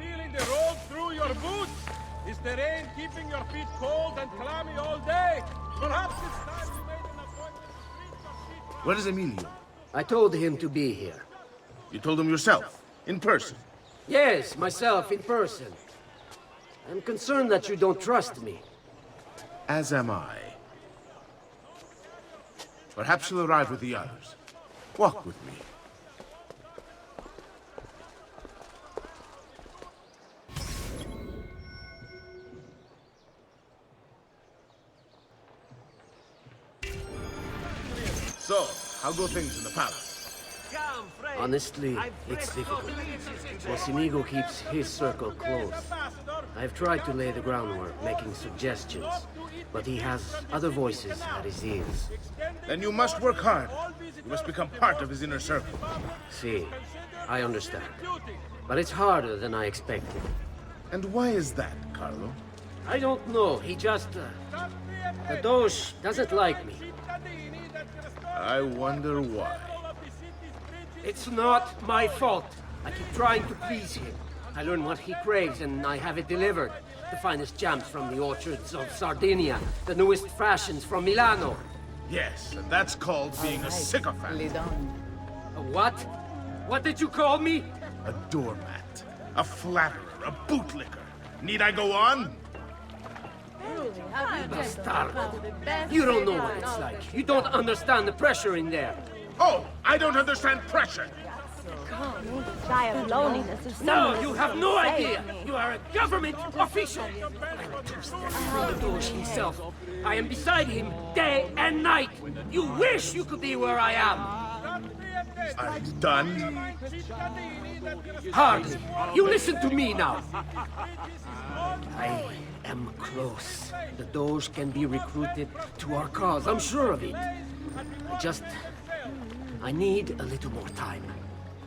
feeling the road through your boots? Is the rain keeping your feet cold and clammy all day? Perhaps it's time you made an appointment to treat your feet. Where is Emilio? I told him to be here. You told him yourself, in person. Yes, myself, in person. I'm concerned that you don't trust me. As am I. Perhaps you'll arrive with the others. Walk with me. So, how go things in the palace? Honestly, it's difficult. Inigo keeps his circle close. I've tried to lay the groundwork, making suggestions, but he has other voices at his ears. Then you must work hard. You must become part of his inner circle. See, I understand. But it's harder than I expected. And why is that, Carlo? I don't know, he just... the Doge doesn't like me. I wonder why. It's not my fault. I keep trying to please him. I learn what he craves and I have it delivered. The finest jams from the orchards of Sardinia, the newest fashions from Milano. Yes, and that's called being a sycophant. A what? What did you call me? A doormat, a flatterer, a bootlicker. Need I go on? Bastardo. You don't know what it's like. You don't understand the pressure in there. Oh, I don't understand pressure. Die of loneliness or No, you have no idea. You are a government official. I'm two steps from the Doge himself. I am beside him day and night. You wish you could be where I am. Are you done? Hardly. You listen to me now. I am close. The Doge can be recruited to our cause. I'm sure of it. I need a little more time.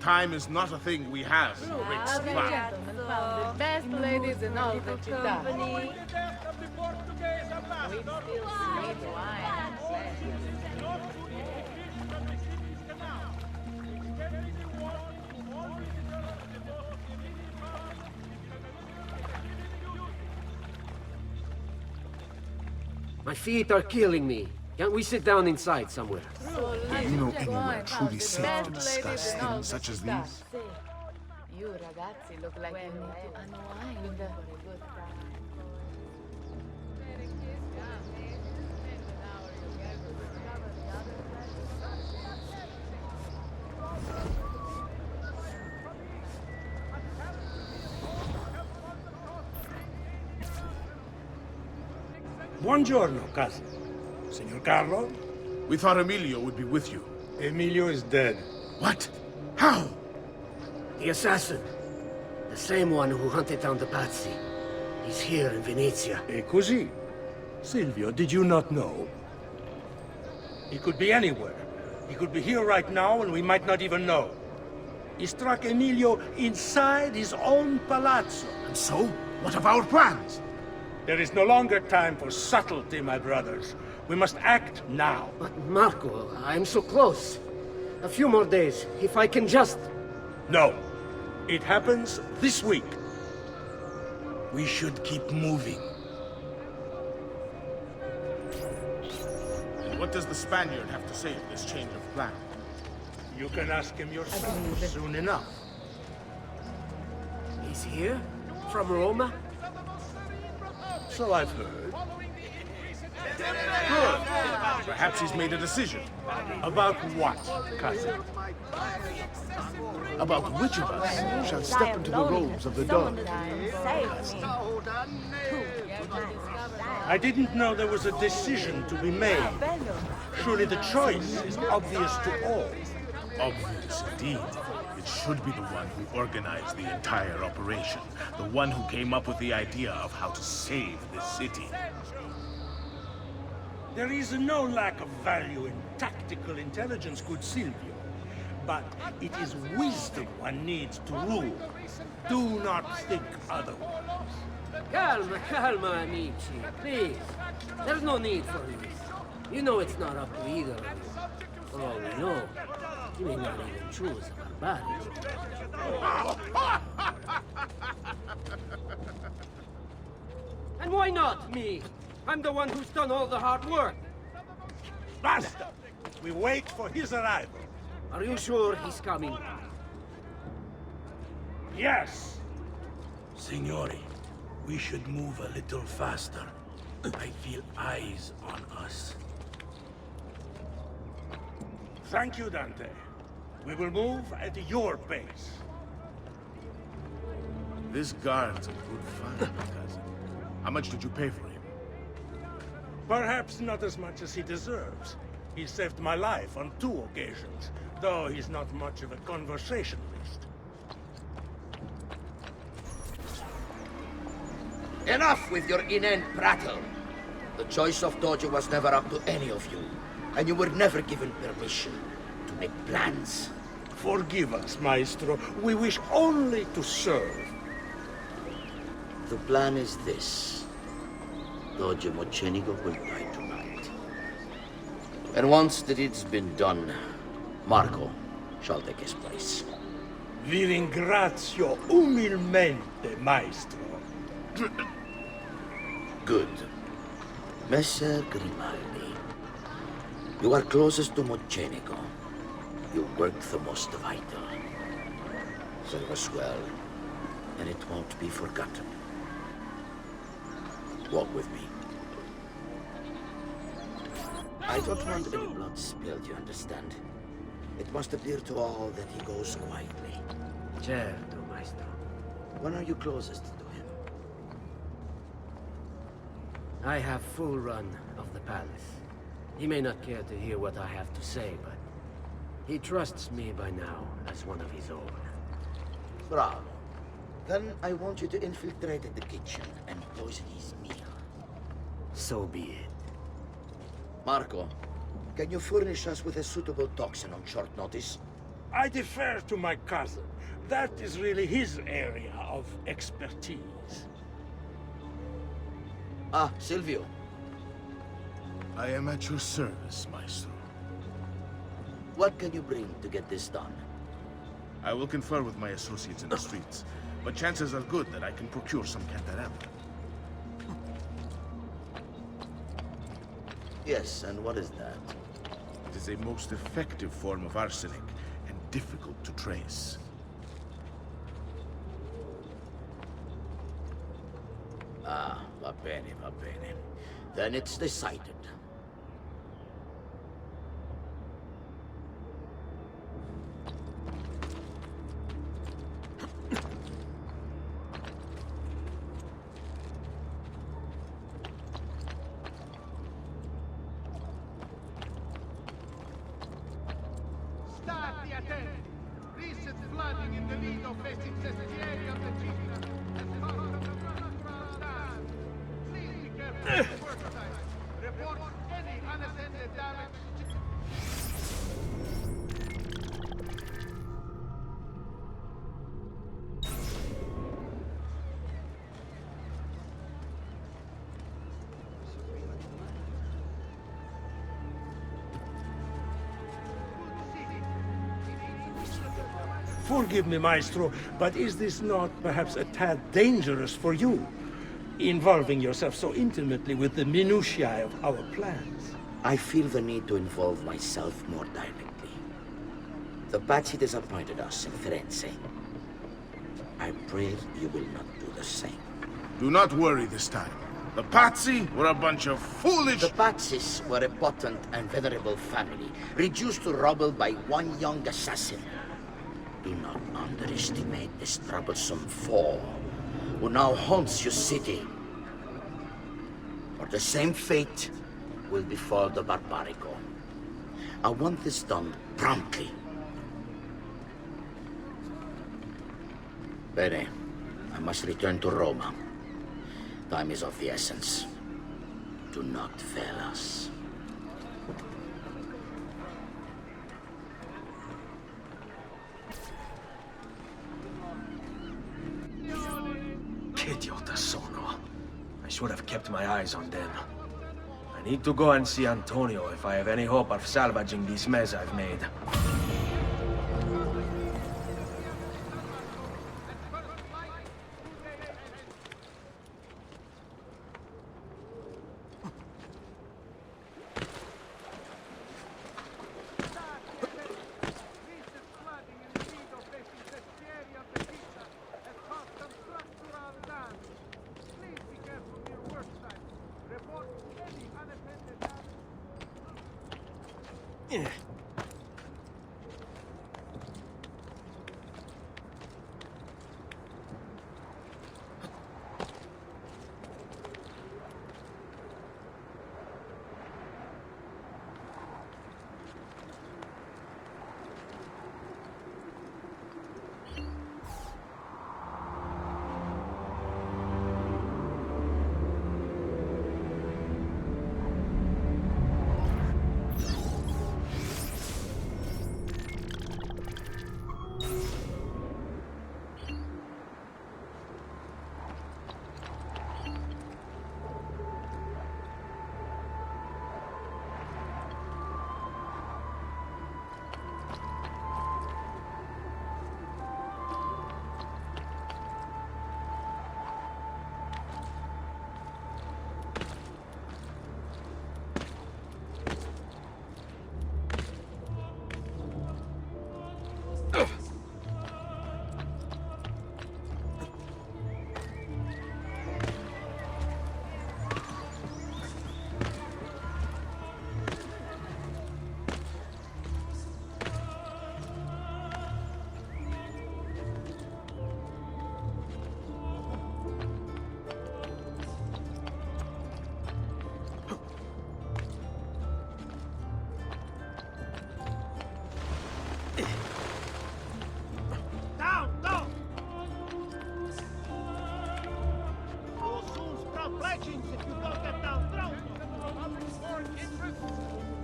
Time is not a thing we have in Rick's plan. The best ladies in all the company. We still sweet wine. My feet are killing me. Can't we sit down inside somewhere? Do you know anywhere truly safe to discuss things such as these? You ragazzi look like you need to unwind for a good time. Buongiorno, cousin. Signor Carlo? We thought Emilio would be with you. Emilio is dead. What? How? The assassin. The same one who hunted down the Pazzi. He's here in Venezia. E così? Silvio, did you not know? He could be anywhere. He could be here right now and we might not even know. He struck Emilio inside his own palazzo. And so? What of our plans? There is no longer time for subtlety, my brothers. We must act now. But Marco, I'm so close. A few more days, if I can just... No. It happens this week. We should keep moving. And what does the Spaniard have to say to this change of plan? You can ask him yourself soon enough. He's here? From Roma? So I've heard. Good. Perhaps he's made a decision. About what, cousin? About which of us shall step into the robes of the dawn. I didn't know there was a decision to be made. Surely the choice is obvious to all. Obvious indeed. It should be the one who organized the entire operation. The one who came up with the idea of how to save this city. There is no lack of value in tactical intelligence, good Silvio. But it is wisdom one needs to rule. Do not think otherwise. Calma, calma, amici. Please. There's no need for this. You know it's not up to either of you. For all we know, you may not even choose a barbarian. Not me! I'm the one who's done all the hard work! Basta! We wait for his arrival. Are you sure he's coming? Yes! Signori, we should move a little faster. I feel eyes on us. Thank you, Dante. We will move at your pace. This guard's a good find, cousin. How much did you pay for him? Perhaps not as much as he deserves. He saved my life on 2 occasions, though he's not much of a conversationalist. Enough with your inane prattle. The choice of Dojo was never up to any of you, and you were never given permission to make plans. Forgive us, Maestro. We wish only to serve. The plan is this. Dojo Mocenigo will die tonight. And once the deed's been done, Marco shall take his place. Vi ringrazio umilmente, Maestro. Good. Messer Grimaldi, you are closest to Mocenigo. You work the most vital. Serve us well, and it won't be forgotten. Walk with me. I don't want any blood spilled, you understand? It must appear to all that he goes quietly. Certo, Maestro. When are you closest to him? I have full run of the palace. He may not care to hear what I have to say, but he trusts me by now as one of his own. Bravo. Then I want you to infiltrate the kitchen and poison his meal. So be it. Marco, can you furnish us with a suitable toxin on short notice? I defer to my cousin. That is really his area of expertise. Ah, Silvio. I am at your service, Maestro. What can you bring to get this done? I will confer with my associates in the streets, but chances are good that I can procure some Cantarella. Yes, and what is that? It is a most effective form of arsenic, and difficult to trace. Ah, va bene, va bene. Then it's decided. Stati attenti! Recent flooding in the Lido facing Cestieri of the Gina has caused a natural dam. Please be careful at the work site. Report any unattended damage. Forgive me, Maestro, but is this not perhaps a tad dangerous for you? Involving yourself so intimately with the minutiae of our plans. I feel the need to involve myself more directly. The Pazzi disappointed us in Firenze. I pray you will not do the same. Do not worry this time. The Pazzi were a bunch of foolish... The Pazzis were a potent and venerable family, reduced to rubble by one young assassin. Do not underestimate this troublesome foe, who now haunts your city. For the same fate will befall the Barbarico. I want this done promptly. Bene, I must return to Roma. Time is of the essence. Do not fail us. Che idiota sono. I should have kept my eyes on them. I need to go and see Antonio if I have any hope of salvaging this mess I've made.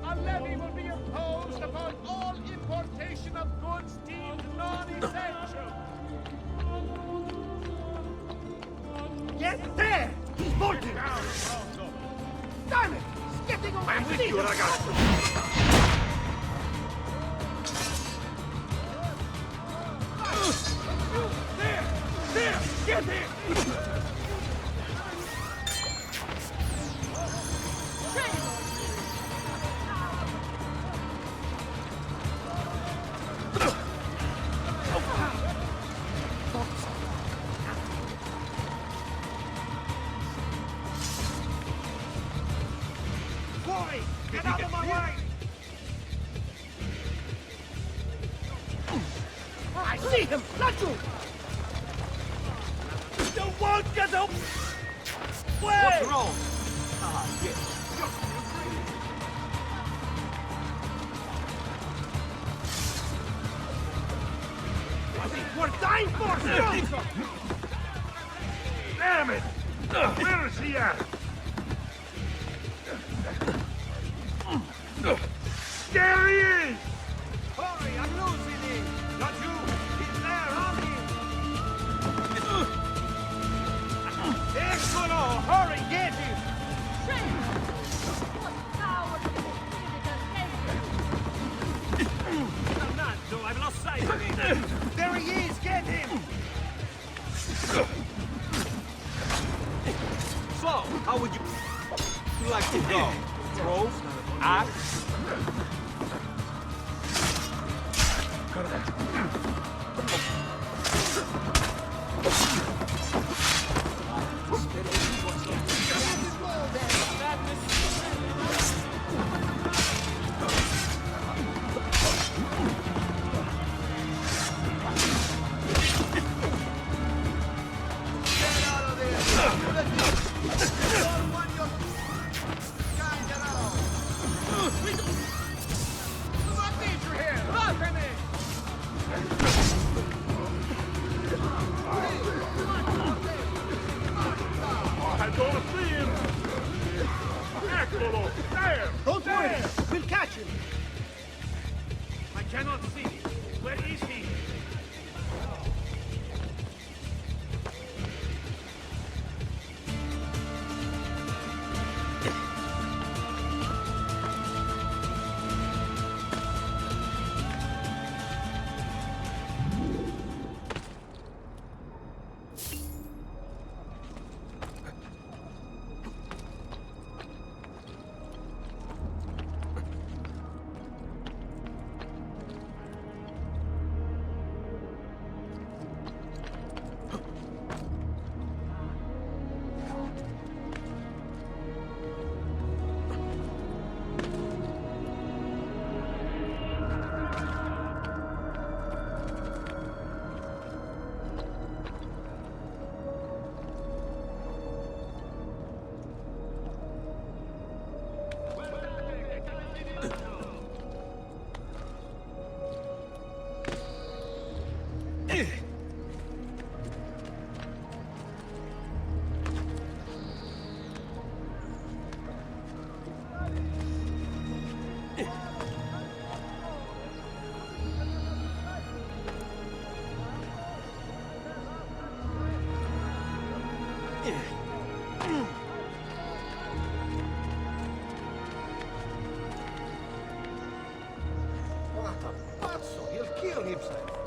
A levy will be imposed upon all importation of goods deemed non-essential. Get there! He's bolting! Damn it! He's getting away! I'm with you, ragazzo! There! Get him! Get out of my way! I see him! Not you! You won't get up! What's wrong? Yes. We're dying for it! Damn it! Where is he at? There he is! Hurry, I'm losing him! Not you! He's there, on him! Eccolo! Hurry, get him! Fernando, I've lost sight of him! There he is! Get him! So, how would you like to go? Throw? Axe? What a pazzo! He'll kill himself.